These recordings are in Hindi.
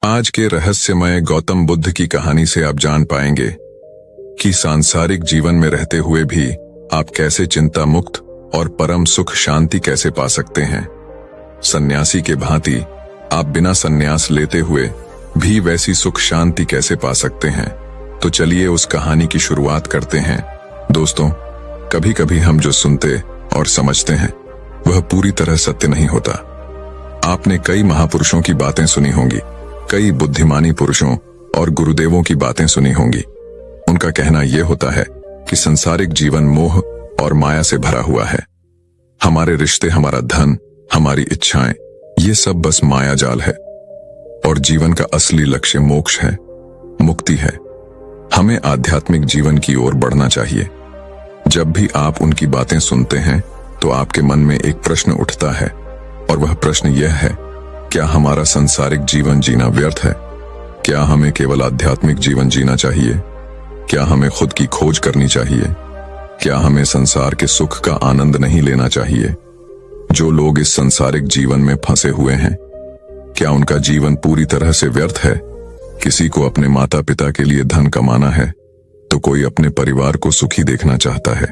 आज के रहस्यमय गौतम बुद्ध की कहानी से आप जान पाएंगे कि सांसारिक जीवन में रहते हुए भी आप कैसे चिंता मुक्त और परम सुख शांति कैसे पा सकते हैं। सन्यासी के भांति आप बिना सन्यास लेते हुए भी वैसी सुख शांति कैसे पा सकते हैं। तो चलिए उस कहानी की शुरुआत करते हैं। दोस्तों, कभी कभी हम जो सुनते और समझते हैं वह पूरी तरह सत्य नहीं होता। आपने कई महापुरुषों की बातें सुनी होंगी, कई बुद्धिमानी पुरुषों और गुरुदेवों की बातें सुनी होंगी। उनका कहना यह होता है कि संसारिक जीवन मोह और माया से भरा हुआ है। हमारे रिश्ते, हमारा धन, हमारी इच्छाएं, ये सब बस माया जाल है और जीवन का असली लक्ष्य मोक्ष है, मुक्ति है। हमें आध्यात्मिक जीवन की ओर बढ़ना चाहिए। जब भी आप उनकी बातें सुनते हैं तो आपके मन में एक प्रश्न उठता है और वह प्रश्न यह है, क्या हमारा संसारिक जीवन जीना व्यर्थ है? क्या हमें केवल आध्यात्मिक जीवन जीना चाहिए? क्या हमें खुद की खोज करनी चाहिए? क्या हमें संसार के सुख का आनंद नहीं लेना चाहिए? जो लोग इस संसारिक जीवन में फंसे हुए हैं, क्या उनका जीवन पूरी तरह से व्यर्थ है? किसी को अपने माता पिता के लिए धन कमाना है तो कोई अपने परिवार को सुखी देखना चाहता है,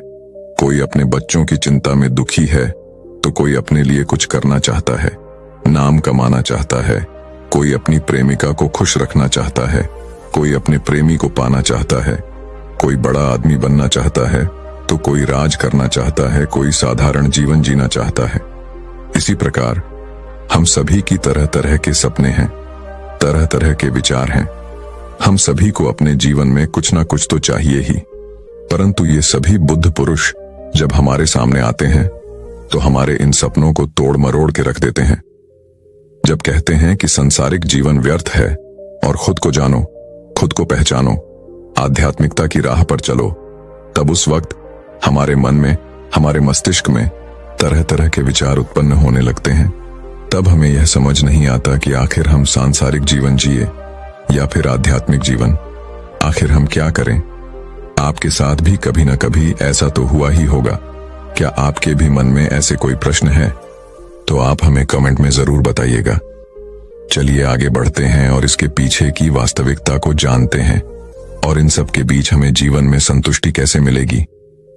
कोई अपने बच्चों की चिंता में दुखी है तो कोई अपने लिए कुछ करना चाहता है, नाम कमाना चाहता है, कोई अपनी प्रेमिका को खुश रखना चाहता है, कोई अपने प्रेमी को पाना चाहता है, कोई बड़ा आदमी बनना चाहता है तो कोई राज करना चाहता है, कोई साधारण जीवन जीना चाहता है। इसी प्रकार हम सभी की तरह तरह के सपने हैं, तरह तरह के विचार हैं। हम सभी को अपने जीवन में कुछ ना कुछ तो चाहिए ही, परंतु ये सभी बुद्ध पुरुष जब हमारे सामने आते हैं तो हमारे इन सपनों को तोड़ मरोड़ के रख देते हैं। जब कहते हैं कि संसारिक जीवन व्यर्थ है और खुद को जानो, खुद को पहचानो, आध्यात्मिकता की राह पर चलो, तब उस वक्त हमारे मन में, हमारे मस्तिष्क में तरह तरह के विचार उत्पन्न होने लगते हैं। तब हमें यह समझ नहीं आता कि आखिर हम सांसारिक जीवन जिए या फिर आध्यात्मिक जीवन, आखिर हम क्या करें। आपके साथ भी कभी ना कभी ऐसा तो हुआ ही होगा। क्या आपके भी मन में ऐसे कोई प्रश्न है? तो आप हमें कमेंट में जरूर बताइएगा। चलिए आगे बढ़ते हैं और इसके पीछे की वास्तविकता को जानते हैं और इन सब के बीच हमें जीवन में संतुष्टि कैसे मिलेगी,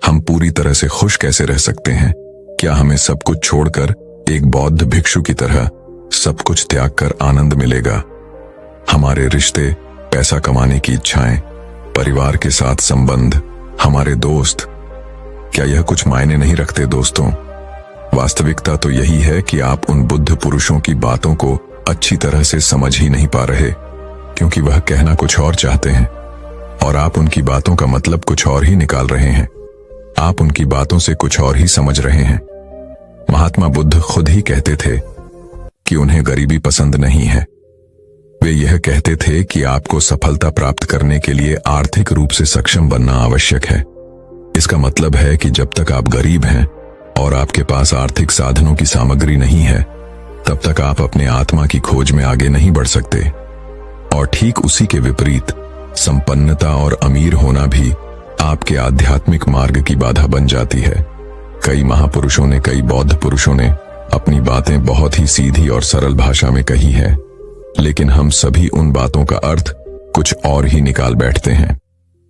हम पूरी तरह से खुश कैसे रह सकते हैं। क्या हमें सब कुछ छोड़कर एक बौद्ध भिक्षु की तरह सब कुछ त्याग कर आनंद मिलेगा? हमारे रिश्ते, पैसा कमाने की इच्छाएं, परिवार के साथ संबंध, हमारे दोस्त, क्या यह कुछ मायने नहीं रखते? दोस्तों, वास्तविकता तो यही है कि आप उन बुद्ध पुरुषों की बातों को अच्छी तरह से समझ ही नहीं पा रहे, क्योंकि वह कहना कुछ और चाहते हैं और आप उनकी बातों का मतलब कुछ और ही निकाल रहे हैं। आप उनकी बातों से कुछ और ही समझ रहे हैं। महात्मा बुद्ध खुद ही कहते थे कि उन्हें गरीबी पसंद नहीं है। वे यह कहते थे कि आपको सफलता प्राप्त करने के लिए आर्थिक रूप से सक्षम बनना आवश्यक है। इसका मतलब है कि जब तक आप गरीब हैं और आपके पास आर्थिक साधनों की सामग्री नहीं है, तब तक आप अपने आत्मा की खोज में आगे नहीं बढ़ सकते। और ठीक उसी के विपरीत संपन्नता और अमीर होना भी आपके आध्यात्मिक मार्ग की बाधा बन जाती है। कई महापुरुषों ने, कई बौद्ध पुरुषों ने अपनी बातें बहुत ही सीधी और सरल भाषा में कही है, लेकिन हम सभी उन बातों का अर्थ कुछ और ही निकाल बैठते हैं।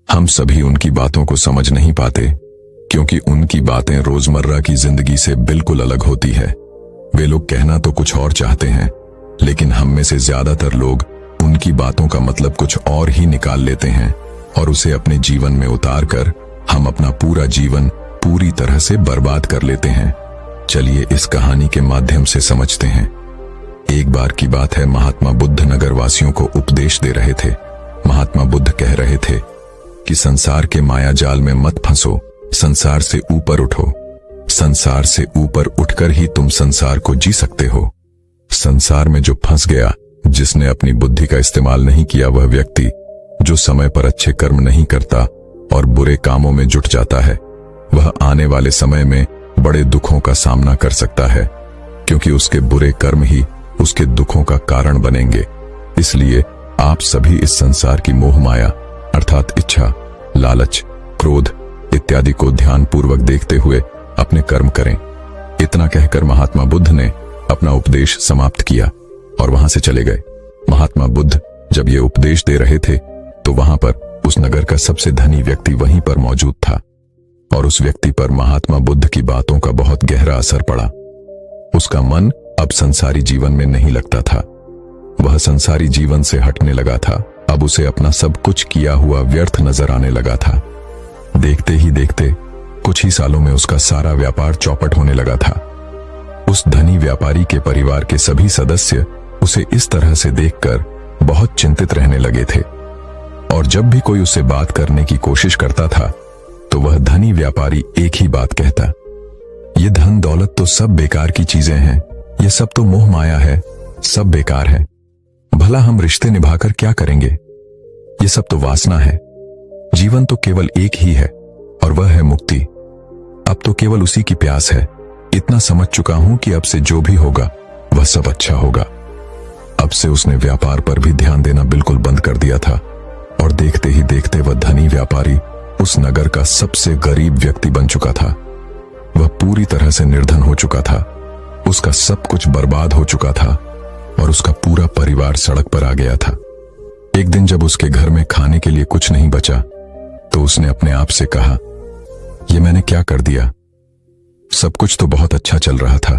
हम सभी उनकी बातों को समझ नहीं पाते, क्योंकि उनकी बातें रोजमर्रा की जिंदगी से बिल्कुल अलग होती है। वे लोग कहना तो कुछ और चाहते हैं, लेकिन हम में से ज्यादातर लोग उनकी बातों का मतलब कुछ और ही निकाल लेते हैं और उसे अपने जीवन में उतार कर हम अपना पूरा जीवन पूरी तरह से बर्बाद कर लेते हैं। चलिए इस कहानी के माध्यम से समझते हैं। एक बार की बात है, महात्मा बुद्ध नगरवासियों को उपदेश दे रहे थे। महात्मा बुद्ध कह रहे थे कि संसार के माया जाल में मत फंसो, संसार से ऊपर उठो। संसार से ऊपर उठकर ही तुम संसार को जी सकते हो। संसार में जो फंस गया, जिसने अपनी बुद्धि का इस्तेमाल नहीं किया, वह व्यक्ति जो समय पर अच्छे कर्म नहीं करता और बुरे कामों में जुट जाता है, वह आने वाले समय में बड़े दुखों का सामना कर सकता है, क्योंकि उसके बुरे कर्म ही उसके दुखों का कारण बनेंगे। इसलिए आप सभी इस संसार की मोह माया अर्थात इच्छा, लालच, क्रोध इत्यादि को ध्यानपूर्वक देखते हुए अपने कर्म करें। इतना कहकर महात्मा बुद्ध ने अपना उपदेश समाप्त किया और वहां से चले गए। महात्मा बुद्ध जब ये उपदेश दे रहे थे तो वहां पर उस नगर का सबसे धनी व्यक्ति वहीं पर मौजूद था और उस व्यक्ति पर महात्मा बुद्ध की बातों का बहुत गहरा असर पड़ा। उसका मन अब संसारी जीवन में नहीं लगता था। वह संसारी जीवन से हटने लगा था। अब उसे अपना सब कुछ किया हुआ व्यर्थ नजर आने लगा था। देखते ही देखते कुछ ही सालों में उसका सारा व्यापार चौपट होने लगा था। उस धनी व्यापारी के परिवार के सभी सदस्य उसे इस तरह से देखकर बहुत चिंतित रहने लगे थे और जब भी कोई उससे बात करने की कोशिश करता था तो वह धनी व्यापारी एक ही बात कहता, ये धन दौलत तो सब बेकार की चीजें हैं, ये सब तो मोह माया है, सब बेकार है। भला हम रिश्ते निभाकर क्या करेंगे? ये सब तो वासना है। जीवन तो केवल एक ही है और वह है मुक्ति। अब तो केवल उसी की प्यास है। इतना समझ चुका हूं कि अब से जो भी होगा वह सब अच्छा होगा। अब से उसने व्यापार पर भी ध्यान देना बिल्कुल बंद कर दिया था और देखते ही देखते वह धनी व्यापारी उस नगर का सबसे गरीब व्यक्ति बन चुका था। वह पूरी तरह से निर्धन हो चुका था। उसका सब कुछ बर्बाद हो चुका था और उसका पूरा परिवार सड़क पर आ गया था। एक दिन जब उसके घर में खाने के लिए कुछ नहीं बचा तो उसने अपने आप से कहा, यह मैंने क्या कर दिया? सब कुछ तो बहुत अच्छा चल रहा था,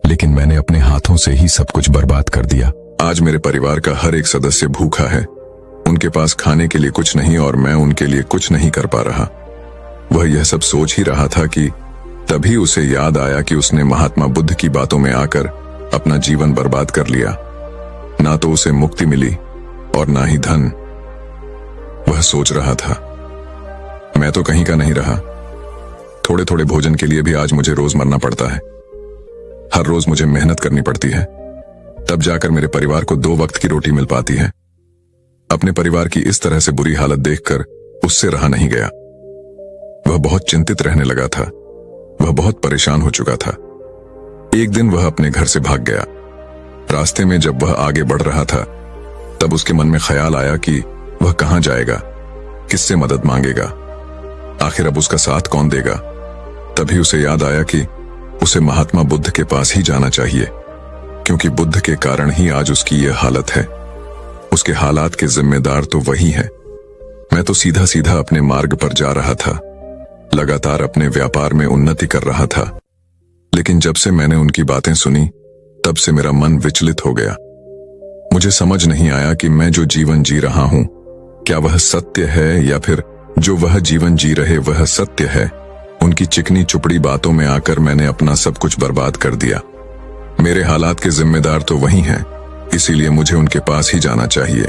लेकिन मैंने अपने हाथों से ही सब कुछ बर्बाद कर दिया। आज मेरे परिवार का हर एक सदस्य भूखा है। उनके पास खाने के लिए कुछ नहीं और मैं उनके लिए कुछ नहीं कर पा रहा। वह यह सब सोच ही रहा था कि तभी उसे याद आया कि उसने महात्मा बुद्ध की बातों में आकर अपना जीवन बर्बाद कर लिया। ना तो उसे मुक्ति मिली और ना ही धन। वह सोच रहा था, मैं तो कहीं का नहीं रहा। थोड़े थोड़े भोजन के लिए भी आज मुझे रोज मरना पड़ता है। हर रोज मुझे मेहनत करनी पड़ती है, तब जाकर मेरे परिवार को 2 वक्त की रोटी मिल पाती है। अपने परिवार की इस तरह से बुरी हालत देखकर उससे रहा नहीं गया। वह बहुत चिंतित रहने लगा था। वह बहुत परेशान हो चुका था। एक दिन वह अपने घर से भाग गया। रास्ते में जब वह आगे बढ़ रहा था तब उसके मन में ख्याल आया कि वह कहां जाएगा, किससे मदद मांगेगा, आखिर अब उसका साथ कौन देगा। तभी उसे याद आया कि उसे महात्मा बुद्ध के पास ही जाना चाहिए, क्योंकि बुद्ध के कारण ही आज उसकी यह हालत है। उसके हालात के जिम्मेदार तो वही है। मैं तो सीधा सीधा अपने मार्ग पर जा रहा था, लगातार अपने व्यापार में उन्नति कर रहा था, लेकिन जब से मैंने उनकी बातें सुनी तब से मेरा मन विचलित हो गया। मुझे समझ नहीं आया कि मैं जो जीवन जी रहा हूं क्या वह सत्य है या फिर जो वह जीवन जी रहे वह सत्य है। उनकी चिकनी चुपड़ी बातों में आकर मैंने अपना सब कुछ बर्बाद कर दिया। मेरे हालात के जिम्मेदार तो वही हैं, इसीलिए मुझे उनके पास ही जाना चाहिए।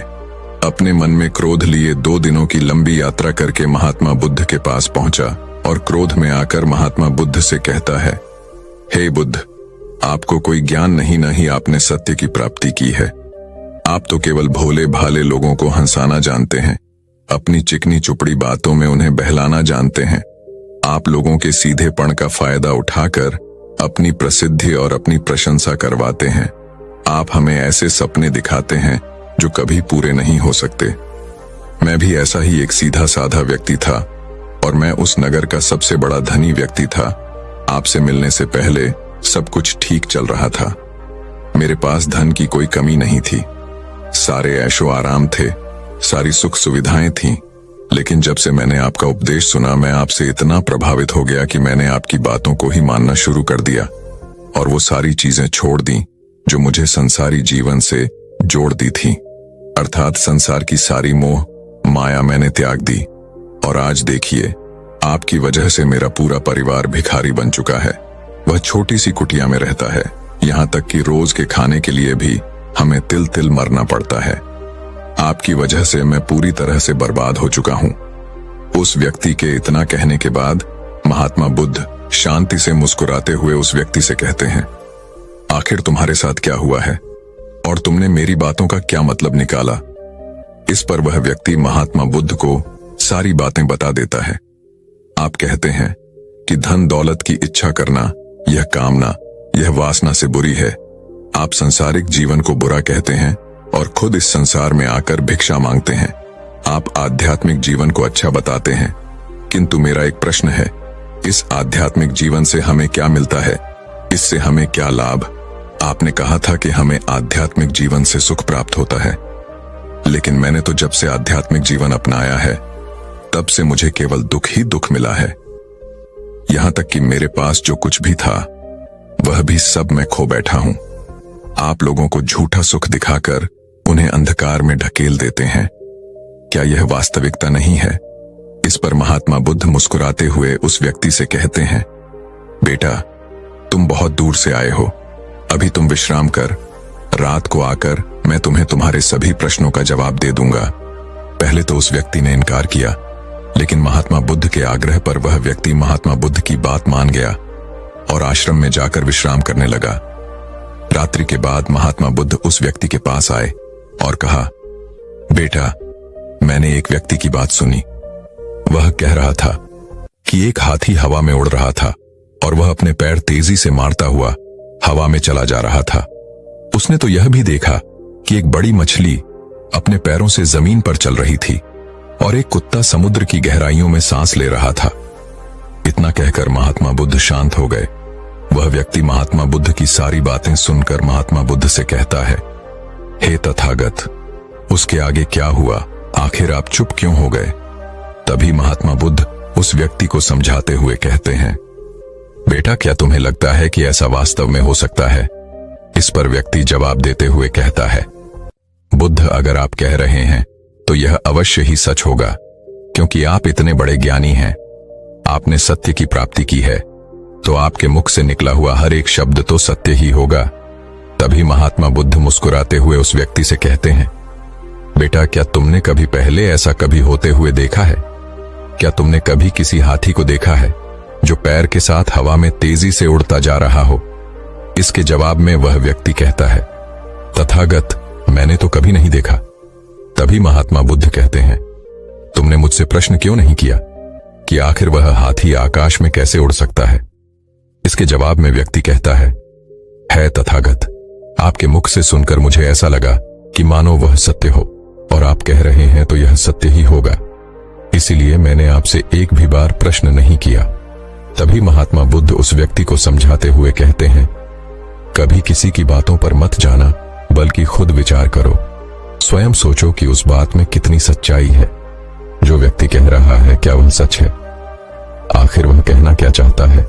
अपने मन में क्रोध लिए 2 दिनों की लंबी यात्रा करके महात्मा बुद्ध के पास पहुंचा और क्रोध में आकर महात्मा बुद्ध से कहता है, हे बुद्ध, आपको कोई ज्ञान नहीं, न ही आपने सत्य की प्राप्ति की है। आप तो केवल भोले भाले लोगों को हंसाना जानते हैं, अपनी चिकनी चुपड़ी बातों में उन्हें बहलाना जानते हैं। आप लोगों के सीधेपन का फायदा उठाकर अपनी प्रसिद्धि और अपनी प्रशंसा करवाते हैं। आप हमें ऐसे सपने दिखाते हैं जो कभी पूरे नहीं हो सकते। मैं भी ऐसा ही एक सीधा साधा व्यक्ति था और मैं उस नगर का सबसे बड़ा धनी व्यक्ति था। आपसे मिलने से पहले सब कुछ ठीक चल रहा था। मेरे पास धन की कोई कमी नहीं थी, सारे ऐशो आराम थे, सारी सुख सुविधाएं थीं। लेकिन जब से मैंने आपका उपदेश सुना मैं आपसे इतना प्रभावित हो गया कि मैंने आपकी बातों को ही मानना शुरू कर दिया और वो सारी चीजें छोड़ दी जो मुझे संसारी जीवन से जोड़ दी थी। अर्थात संसार की सारी मोह माया मैंने त्याग दी और आज देखिए, आपकी वजह से मेरा पूरा परिवार भिखारी बन चुका है। वह छोटी सी कुटिया में रहता है, यहाँ तक कि रोज के खाने के लिए भी हमें तिल तिल मरना पड़ता है। आपकी वजह से मैं पूरी तरह से बर्बाद हो चुका हूं। उस व्यक्ति के इतना कहने के बाद महात्मा बुद्ध शांति से मुस्कुराते हुए उस व्यक्ति से कहते हैं, आखिर तुम्हारे साथ क्या हुआ है और तुमने मेरी बातों का क्या मतलब निकाला? इस पर वह व्यक्ति महात्मा बुद्ध को सारी बातें बता देता है। आप कहते हैं कि धन दौलत की इच्छा करना, यह कामना, यह वासना से बुरी है। आप संसारिक जीवन को बुरा कहते हैं और खुद इस संसार में आकर भिक्षा मांगते हैं। आप आध्यात्मिक जीवन को अच्छा बताते हैं, किंतु मेरा एक प्रश्न है, इस आध्यात्मिक जीवन से हमें क्या मिलता है? इससे हमें क्या लाभ? आपने कहा था कि हमें आध्यात्मिक जीवन से सुख प्राप्त होता है, लेकिन मैंने तो जब से आध्यात्मिक जीवन अपनाया है तब से मुझे केवल दुख ही दुख मिला है। यहां तक कि मेरे पास जो कुछ भी था वह भी सब मैं खो बैठा हूं। आप लोगों को झूठा सुख दिखाकर उन्हें अंधकार में ढकेल देते हैं। क्या यह वास्तविकता नहीं है? इस पर महात्मा बुद्ध मुस्कुराते हुए उस व्यक्ति से कहते हैं, बेटा, तुम बहुत दूर से आए हो, अभी तुम विश्राम कर, रात को आकर मैं तुम्हें तुम्हारे सभी प्रश्नों का जवाब दे दूंगा। पहले तो उस व्यक्ति ने इनकार किया, लेकिन महात्मा बुद्ध के आग्रह पर वह व्यक्ति महात्मा बुद्ध की बात मान गया और आश्रम में जाकर विश्राम करने लगा। रात्रि के बाद महात्मा बुद्ध उस व्यक्ति के पास आए और कहा, बेटा, मैंने एक व्यक्ति की बात सुनी। वह कह रहा था कि एक हाथी हवा में उड़ रहा था और वह अपने पैर तेजी से मारता हुआ हवा में चला जा रहा था। उसने तो यह भी देखा कि एक बड़ी मछली अपने पैरों से जमीन पर चल रही थी और एक कुत्ता समुद्र की गहराइयों में सांस ले रहा था। इतना कहकर महात्मा बुद्ध शांत हो गए। वह व्यक्ति महात्मा बुद्ध की सारी बातें सुनकर महात्मा बुद्ध से कहता है, हे तथागत, उसके आगे क्या हुआ? आखिर आप चुप क्यों हो गए? तभी महात्मा बुद्ध उस व्यक्ति को समझाते हुए कहते हैं, बेटा, क्या तुम्हें लगता है कि ऐसा वास्तव में हो सकता है? इस पर व्यक्ति जवाब देते हुए कहता है, बुद्ध, अगर आप कह रहे हैं तो यह अवश्य ही सच होगा, क्योंकि आप इतने बड़े ज्ञानी हैं, आपने सत्य की प्राप्ति की है, तो आपके मुख से निकला हुआ हर एक शब्द तो सत्य ही होगा। तभी महात्मा बुद्ध मुस्कुराते हुए उस व्यक्ति से कहते हैं, बेटा, क्या तुमने कभी पहले ऐसा कभी होते हुए देखा है? क्या तुमने कभी किसी हाथी को देखा है जो पैर के साथ हवा में तेजी से उड़ता जा रहा हो? इसके जवाब में वह व्यक्ति कहता है, तथागत, मैंने तो कभी नहीं देखा। तभी महात्मा बुद्ध कहते हैं, तुमने मुझसे प्रश्न क्यों नहीं किया कि आखिर वह हाथी आकाश में कैसे उड़ सकता है? इसके जवाब में व्यक्ति कहता है तथागत, आपके मुख से सुनकर मुझे ऐसा लगा कि मानो वह सत्य हो, और आप कह रहे हैं तो यह सत्य ही होगा, इसीलिए मैंने आपसे एक भी बार प्रश्न नहीं किया। तभी महात्मा बुद्ध उस व्यक्ति को समझाते हुए कहते हैं, कभी किसी की बातों पर मत जाना, बल्कि खुद विचार करो, स्वयं सोचो कि उस बात में कितनी सच्चाई है। जो व्यक्ति कह रहा है, क्या वह सच है? आखिर वह कहना क्या चाहता है?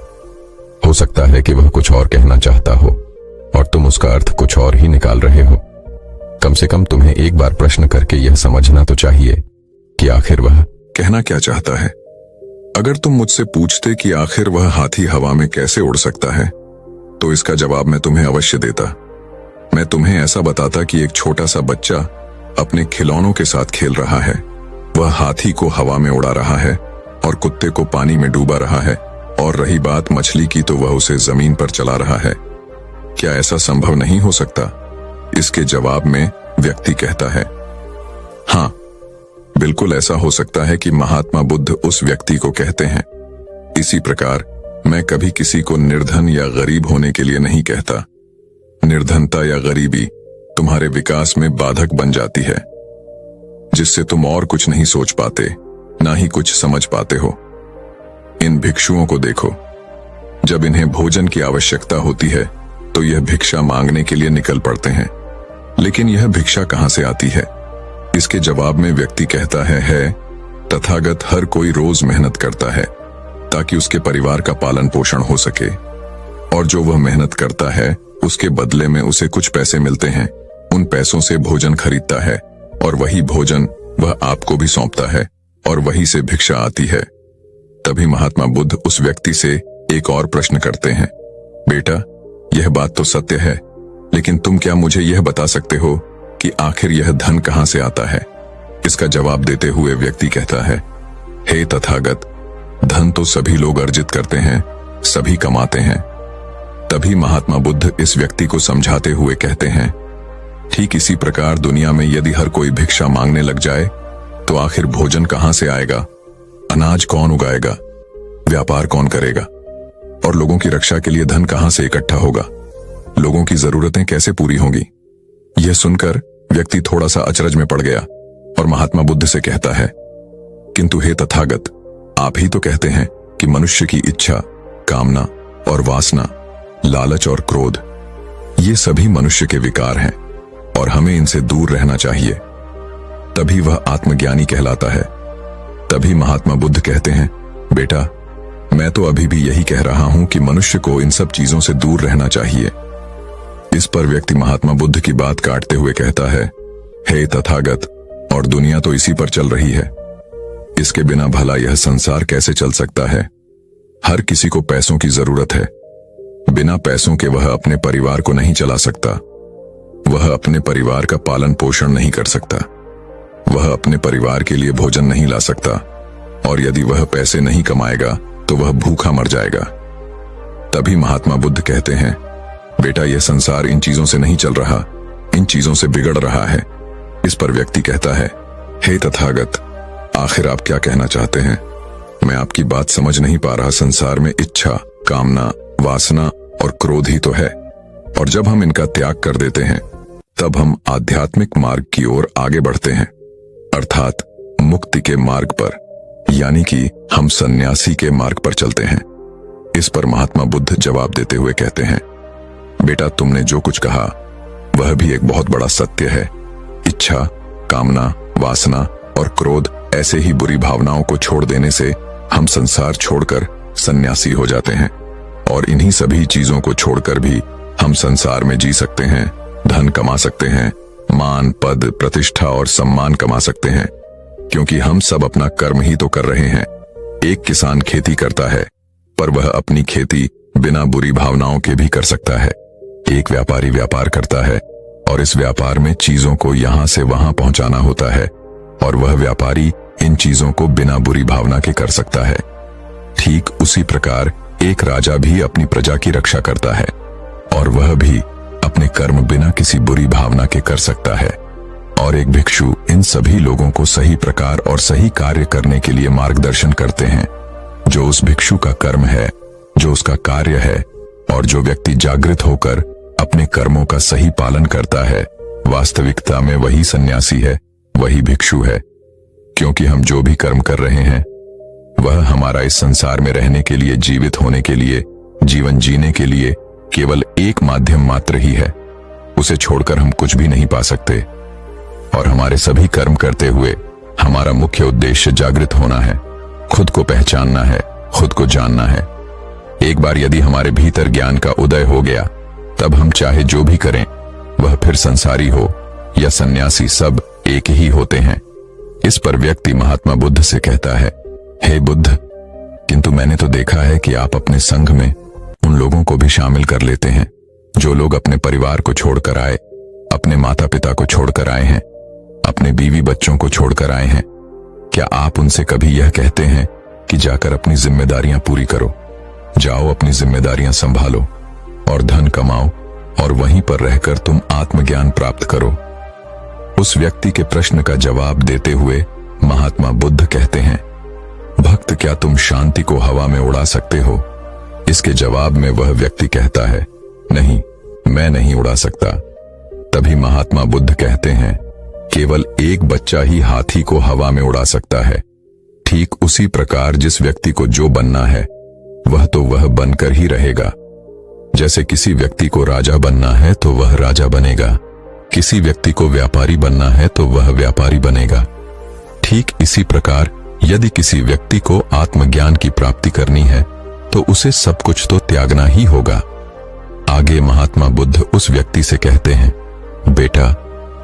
हो सकता है कि वह कुछ और कहना चाहता हो और तुम उसका अर्थ कुछ और ही निकाल रहे हो। कम से कम तुम्हें एक बार प्रश्न करके यह समझना तो चाहिए कि आखिर वह कहना क्या चाहता है। अगर तुम मुझसे पूछते कि आखिर वह हाथी हवा में कैसे उड़ सकता है, तो इसका जवाब मैं तुम्हें अवश्य देता। मैं तुम्हें ऐसा बताता कि एक छोटा सा बच्चा अपने खिलौनों के साथ खेल रहा है, वह हाथी को हवा में उड़ा रहा है और कुत्ते को पानी में डूबा रहा है, और रही बात मछली की तो वह उसे जमीन पर चला रहा है। क्या ऐसा संभव नहीं हो सकता? इसके जवाब में व्यक्ति कहता है, हां, बिल्कुल ऐसा हो सकता है कि महात्मा बुद्ध उस व्यक्ति को कहते हैं। इसी प्रकार मैं कभी किसी को निर्धन या गरीब होने के लिए नहीं कहता। निर्धनता या गरीबी तुम्हारे विकास में बाधक बन जाती है, जिससे तुम और कुछ नहीं सोच पाते, ना ही कुछ समझ पाते हो। इन भिक्षुओं को देखो, जब इन्हें भोजन की आवश्यकता होती है तो यह भिक्षा मांगने के लिए निकल पड़ते हैं, लेकिन यह भिक्षा कहां से आती है? इसके जवाब में व्यक्ति कहता है तथागत, हर कोई रोज मेहनत करता है ताकि उसके परिवार का पालन पोषण हो सके, और जो वह मेहनत करता है उसके बदले में उसे कुछ पैसे मिलते हैं। उन पैसों से भोजन खरीदता है और वही भोजन वह आपको भी सौंपता है और वहीं से भिक्षा आती है। तभी महात्मा बुद्ध उस व्यक्ति से एक और प्रश्न करते हैं, बेटा, यह बात तो सत्य है, लेकिन तुम क्या मुझे यह बता सकते हो कि आखिर यह धन कहां से आता है? इसका जवाब देते हुए व्यक्ति कहता है, हे तथागत, धन तो सभी लोग अर्जित करते हैं, सभी कमाते हैं। तभी महात्मा बुद्ध इस व्यक्ति को समझाते हुए कहते हैं, ठीक इसी प्रकार दुनिया में यदि हर कोई भिक्षा मांगने लग जाए तो आखिर भोजन कहां से आएगा? अनाज कौन उगाएगा? व्यापार कौन करेगा? और लोगों की रक्षा के लिए धन कहां से इकट्ठा होगा? लोगों की जरूरतें कैसे पूरी होंगी? यह सुनकर व्यक्ति थोड़ा सा अचरज में पड़ गया और महात्मा बुद्ध से कहता है, किंतु हे तथागत, आप ही तो कहते हैं कि मनुष्य की इच्छा, कामना और वासना, लालच और क्रोध, ये सभी मनुष्य के विकार हैं और हमें इनसे दूर रहना चाहिए, तभी वह आत्मज्ञानी कहलाता है। तभी महात्मा बुद्ध कहते हैं, बेटा, मैं तो अभी भी यही कह रहा हूं कि मनुष्य को इन सब चीजों से दूर रहना चाहिए। इस पर व्यक्ति महात्मा बुद्ध की बात काटते हुए कहता है, हे तथागत, और दुनिया तो इसी पर चल रही है। इसके बिना भला यह संसार कैसे चल सकता है? हर किसी को पैसों की जरूरत है। बिना पैसों के वह अपने परिवार को नहीं चला सकता, वह अपने परिवार का पालन पोषण नहीं कर सकता, वह अपने परिवार के लिए भोजन नहीं ला सकता, और यदि वह पैसे नहीं कमाएगा तो वह भूखा मर जाएगा। तभी महात्मा बुद्ध कहते हैं, बेटा, यह संसार इन चीजों से नहीं चल रहा, इन चीजों से बिगड़ रहा है। इस पर व्यक्ति कहता है, हे तथागत, आखिर आप क्या कहना चाहते हैं? मैं आपकी बात समझ नहीं पा रहा। संसार में इच्छा, कामना, वासना और क्रोध ही तो है, और जब हम इनका त्याग कर देते हैं तब हम आध्यात्मिक मार्ग की ओर आगे बढ़ते हैं, अर्थात मुक्ति के मार्ग पर, यानी कि हम सन्यासी के मार्ग पर चलते हैं। इस पर महात्मा बुद्ध जवाब देते हुए कहते हैं, बेटा, तुमने जो कुछ कहा वह भी एक बहुत बड़ा सत्य है। इच्छा, कामना, वासना और क्रोध ऐसे ही बुरी भावनाओं को छोड़ देने से हम संसार छोड़कर सन्यासी हो जाते हैं, और इन्हीं सभी चीजों को छोड़कर भी हम संसार में जी सकते हैं, धन कमा सकते हैं, मान, पद, प्रतिष्ठा और सम्मान कमा सकते हैं, क्योंकि हम सब अपना कर्म ही तो कर रहे हैं। एक किसान खेती करता है, पर वह अपनी खेती बिना बुरी भावनाओं के भी कर सकता है। एक व्यापारी व्यापार करता है, और इस व्यापार में चीजों को यहां से वहां पहुंचाना होता है, और वह व्यापारी इन चीजों को बिना बुरी भावना के कर सकता है। ठीक उसी प्रकार एक राजा भी अपनी प्रजा की रक्षा करता है, और वह भी अपने कर्म बिना किसी बुरी भावना के कर सकता है। और एक भिक्षु इन सभी लोगों को सही प्रकार और सही कार्य करने के लिए मार्गदर्शन करते हैं। जो उस भिक्षु का कर्म है, जो उसका कार्य है, और जो व्यक्ति जागृत होकर अपने कर्मों का सही पालन करता है, वास्तविकता में वही सन्यासी है, वही भिक्षु है। क्योंकि हम जो भी कर्म कर रहे हैं वह हमारा इस संसार में रहने के लिए, जीवित होने के लिए, जीवन जीने के लिए केवल एक माध्यम मात्र ही है। उसे छोड़कर हम कुछ भी नहीं पा सकते, और हमारे सभी कर्म करते हुए हमारा मुख्य उद्देश्य जागृत होना है, खुद को पहचानना है, खुद को जानना है। एक बार यदि हमारे भीतर ज्ञान का उदय हो गया, तब हम चाहे जो भी करें, वह फिर संसारी हो या सन्यासी, सब एक ही होते हैं। इस पर व्यक्ति महात्मा बुद्ध से कहता है, हे बुद्ध, किंतु मैंने तो देखा है कि आप अपने संघ में उन लोगों को भी शामिल कर लेते हैं जो लोग अपने परिवार को छोड़कर आए, अपने माता पिता को छोड़कर आए हैं, अपने बीवी बच्चों को छोड़कर आए हैं। क्या आप उनसे कभी यह कहते हैं कि जाकर अपनी जिम्मेदारियां पूरी करो, जाओ अपनी जिम्मेदारियां संभालो और धन कमाओ, और वहीं पर रहकर तुम आत्मज्ञान प्राप्त करो? उस व्यक्ति के प्रश्न का जवाब देते हुए महात्मा बुद्ध कहते हैं, भक्त, क्या तुम शांति को हवा में उड़ा सकते हो? इसके जवाब में वह व्यक्ति कहता है, नहीं, मैं नहीं उड़ा सकता। तभी महात्मा बुद्ध कहते हैं, केवल एक बच्चा ही हाथी को हवा में उड़ा सकता है। ठीक उसी प्रकार जिस व्यक्ति को जो बनना है वह तो वह बनकर ही रहेगा। जैसे किसी व्यक्ति को राजा बनना है तो वह राजा बनेगा, किसी व्यक्ति को व्यापारी बनना है तो वह व्यापारी बनेगा। ठीक इसी प्रकार यदि किसी व्यक्ति को आत्मज्ञान की प्राप्ति करनी है तो उसे सब कुछ तो त्यागना ही होगा। आगे महात्मा बुद्ध उस व्यक्ति से कहते हैं, बेटा,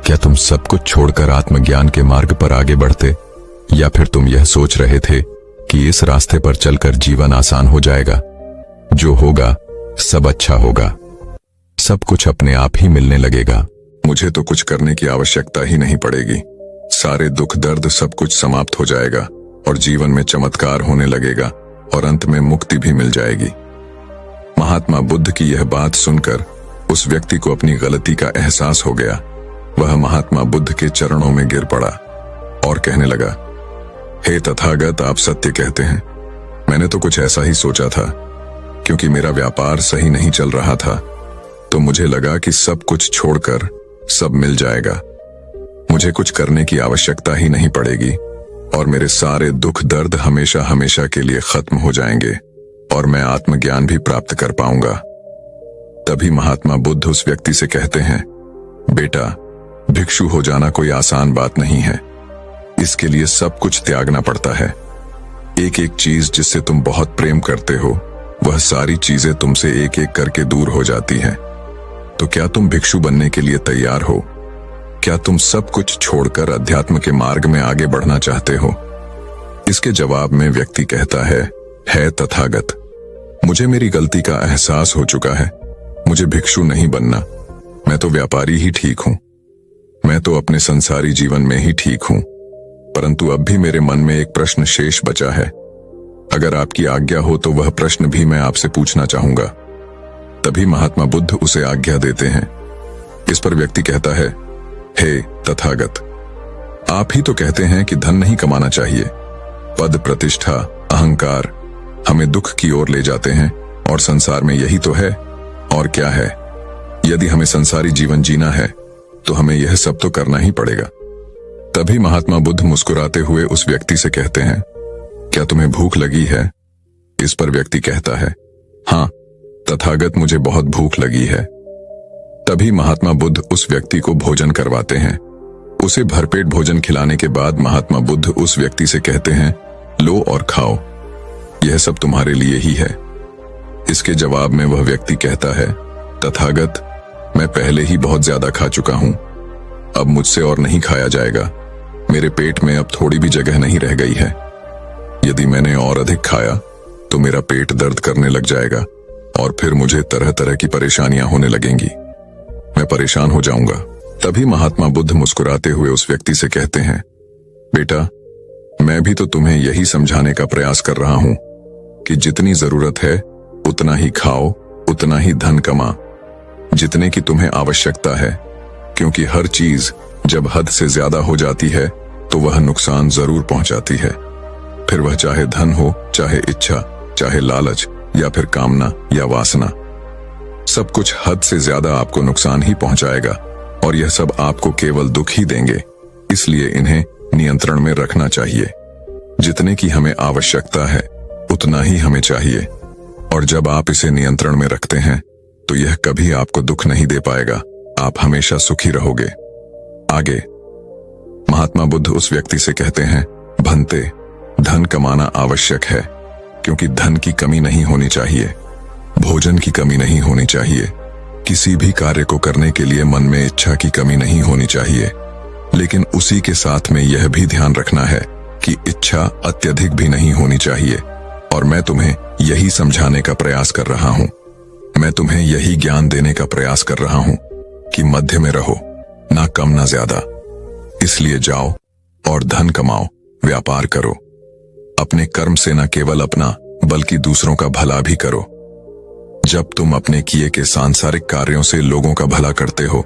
क्या तुम सब कुछ छोड़कर आत्मज्ञान के मार्ग पर आगे बढ़ते, या फिर तुम यह सोच रहे थे कि इस रास्ते पर चलकर जीवन आसान हो जाएगा? जो होगा सब अच्छा होगा, सब कुछ अपने आप ही मिलने लगेगा। मुझे तो कुछ करने की आवश्यकता ही नहीं पड़ेगी, सारे दुख दर्द सब कुछ समाप्त हो जाएगा और जीवन में चमत्कार होने लगेगा और अंत में मुक्ति भी मिल जाएगी। महात्मा बुद्ध की यह बात सुनकर उस व्यक्ति को अपनी गलती का एहसास हो गया। वह महात्मा बुद्ध के चरणों में गिर पड़ा और कहने लगा, हे तथागत, आप सत्य कहते हैं। मैंने तो कुछ ऐसा ही सोचा था, क्योंकि मेरा व्यापार सही नहीं चल रहा था, तो मुझे लगा कि सब कुछ छोड़कर सब मिल जाएगा, मुझे कुछ करने की आवश्यकता ही नहीं पड़ेगी और मेरे सारे दुख दर्द हमेशा हमेशा के लिए खत्म हो जाएंगे और मैं आत्मज्ञान भी प्राप्त कर पाऊंगा। तभी महात्मा बुद्ध उस व्यक्ति से कहते हैं, बेटा, भिक्षु हो जाना कोई आसान बात नहीं है। इसके लिए सब कुछ त्यागना पड़ता है। एक एक चीज जिससे तुम बहुत प्रेम करते हो, वह सारी चीजें तुमसे एक एक करके दूर हो जाती हैं। तो क्या तुम भिक्षु बनने के लिए तैयार हो? क्या तुम सब कुछ छोड़कर अध्यात्म के मार्ग में आगे बढ़ना चाहते हो? इसके जवाब में व्यक्ति कहता है तथागत, मुझे मेरी गलती का एहसास हो चुका है। मुझे भिक्षु नहीं बनना। मैं तो व्यापारी ही ठीक हूं। मैं तो अपने संसारी जीवन में ही ठीक हूं। परंतु अब भी मेरे मन में एक प्रश्न शेष बचा है। अगर आपकी आज्ञा हो तो वह प्रश्न भी मैं आपसे पूछना चाहूंगा। तभी महात्मा बुद्ध उसे आज्ञा देते हैं। इस पर व्यक्ति कहता है, हे तथागत, आप ही तो कहते हैं कि धन नहीं कमाना चाहिए। पद, प्रतिष्ठा, अहंकार हमें दुख की ओर ले जाते हैं और संसार में यही तो है। और क्या है? यदि हमें संसारी जीवन जीना है तो हमें यह सब तो करना ही पड़ेगा। तभी महात्मा बुद्ध मुस्कुराते हुए उस व्यक्ति से कहते हैं, क्या तुम्हें भूख लगी है? इस पर व्यक्ति कहता है, हाँ तथागत, मुझे बहुत भूख लगी है। तभी महात्मा बुद्ध उस व्यक्ति को भोजन करवाते हैं। उसे भरपेट भोजन खिलाने के बाद महात्मा बुद्ध उस व्यक्ति से कहते हैं, लो और खाओ, यह सब तुम्हारे लिए ही है। इसके जवाब में वह व्यक्ति कहता है, तथागत, मैं पहले ही बहुत ज्यादा खा चुका हूं। अब मुझसे और नहीं खाया जाएगा। मेरे पेट में अब थोड़ी भी जगह नहीं रह गई है। यदि मैंने और अधिक खाया तो मेरा पेट दर्द करने लग जाएगा और फिर मुझे तरह तरह की परेशानियां होने लगेंगी। मैं परेशान हो जाऊंगा। तभी महात्मा बुद्ध मुस्कुराते हुए उस व्यक्ति से कहते हैं, बेटा, मैं भी तो तुम्हें यही समझाने का प्रयास कर रहा हूं कि जितनी जरूरत है उतना ही खाओ, उतना ही धन कमा, जितने की तुम्हें आवश्यकता है। क्योंकि हर चीज जब हद से ज्यादा हो जाती है तो वह नुकसान जरूर पहुंचाती है। फिर वह चाहे धन हो, चाहे इच्छा, चाहे लालच, या फिर कामना या वासना, सब कुछ हद से ज्यादा आपको नुकसान ही पहुंचाएगा और यह सब आपको केवल दुख ही देंगे। इसलिए इन्हें नियंत्रण में रखना चाहिए। जितने की हमें आवश्यकता है उतना ही हमें चाहिए, और जब आप इसे नियंत्रण में रखते हैं तो यह कभी आपको दुख नहीं दे पाएगा। आप हमेशा सुखी रहोगे। आगे महात्मा बुद्ध उस व्यक्ति से कहते हैं, भंते, धन कमाना आवश्यक है, क्योंकि धन की कमी नहीं होनी चाहिए, भोजन की कमी नहीं होनी चाहिए, किसी भी कार्य को करने के लिए मन में इच्छा की कमी नहीं होनी चाहिए। लेकिन उसी के साथ में यह भी ध्यान रखना है कि इच्छा अत्यधिक भी नहीं होनी चाहिए। और मैं तुम्हें यही समझाने का प्रयास कर रहा हूं। मैं तुम्हें यही ज्ञान देने का प्रयास कर रहा हूं कि मध्य में रहो, ना कम ना ज्यादा। इसलिए जाओ और धन कमाओ, व्यापार करो। अपने कर्म से न केवल अपना बल्कि दूसरों का भला भी करो। जब तुम अपने किए के सांसारिक कार्यों से लोगों का भला करते हो,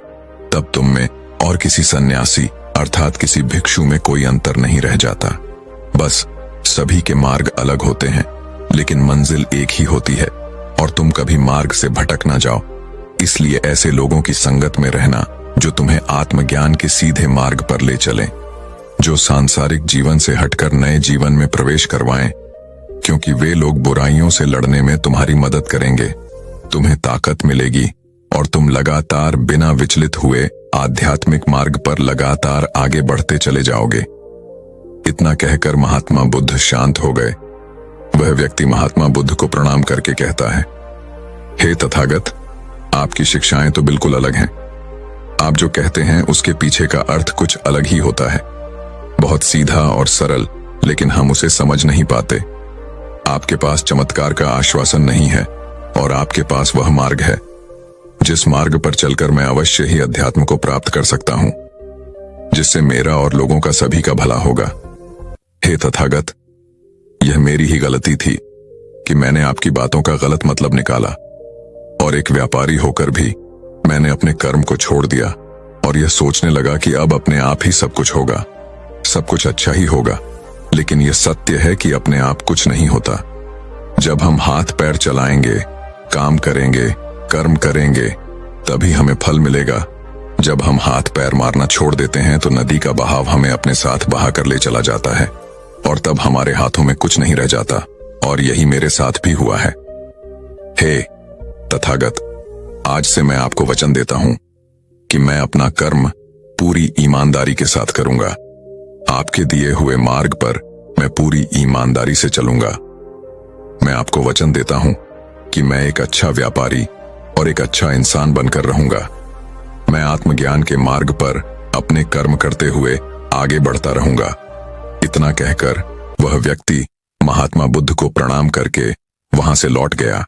तब तुम में और किसी सन्यासी अर्थात किसी भिक्षु में कोई अंतर नहीं रह जाता। बस सभी के मार्ग अलग होते हैं, लेकिन मंजिल एक ही होती है और तुम कभी मार्ग से भटक ना जाओ। इसलिए ऐसे लोगों की संगत में रहना जो तुम्हें आत्मज्ञान के सीधे मार्ग पर ले चलें, जो सांसारिक जीवन से हटकर नए जीवन में प्रवेश करवाएं, क्योंकि वे लोग बुराइयों से लड़ने में तुम्हारी मदद करेंगे। तुम्हें ताकत मिलेगी और तुम लगातार बिना विचलित हुए आध्यात्मिक मार्ग पर लगातार आगे बढ़ते चले जाओगे। इतना कहकर महात्मा बुद्ध शांत हो गए। वह व्यक्ति महात्मा बुद्ध को प्रणाम करके कहता है, हे तथागत, आपकी शिक्षाएं तो बिल्कुल अलग हैं। आप जो कहते हैं उसके पीछे का अर्थ कुछ अलग ही होता है, बहुत सीधा और सरल, लेकिन हम उसे समझ नहीं पाते। आपके पास चमत्कार का आश्वासन नहीं है और आपके पास वह मार्ग है जिस मार्ग पर चलकर मैं अवश्य ही अध्यात्म को प्राप्त कर सकता हूं, जिससे मेरा और लोगों का सभी का भला होगा। हे तथागत, यह मेरी ही गलती थी कि मैंने आपकी बातों का गलत मतलब निकाला और एक व्यापारी होकर भी मैंने अपने कर्म को छोड़ दिया और यह सोचने लगा कि अब अपने आप ही सब कुछ होगा, सब कुछ अच्छा ही होगा। लेकिन यह सत्य है कि अपने आप कुछ नहीं होता। जब हम हाथ पैर चलाएंगे, काम करेंगे, कर्म करेंगे, तभी हमें फल मिलेगा। जब हम हाथ पैर मारना छोड़ देते हैं तो नदी का बहाव हमें अपने साथ बहा कर ले चला जाता है और तब हमारे हाथों में कुछ नहीं रह जाता। और यही मेरे साथ भी हुआ है। हे तथागत, आज से मैं आपको वचन देता हूं कि मैं अपना कर्म पूरी ईमानदारी के साथ करूंगा। आपके दिए हुए मार्ग पर मैं पूरी ईमानदारी से चलूंगा। मैं आपको वचन देता हूं कि मैं एक अच्छा व्यापारी और एक अच्छा इंसान बनकर रहूंगा। मैं आत्मज्ञान के मार्ग पर अपने कर्म करते हुए आगे बढ़ता रहूंगा। इतना कहकर वह व्यक्ति महात्मा बुद्ध को प्रणाम करके वहां से लौट गया।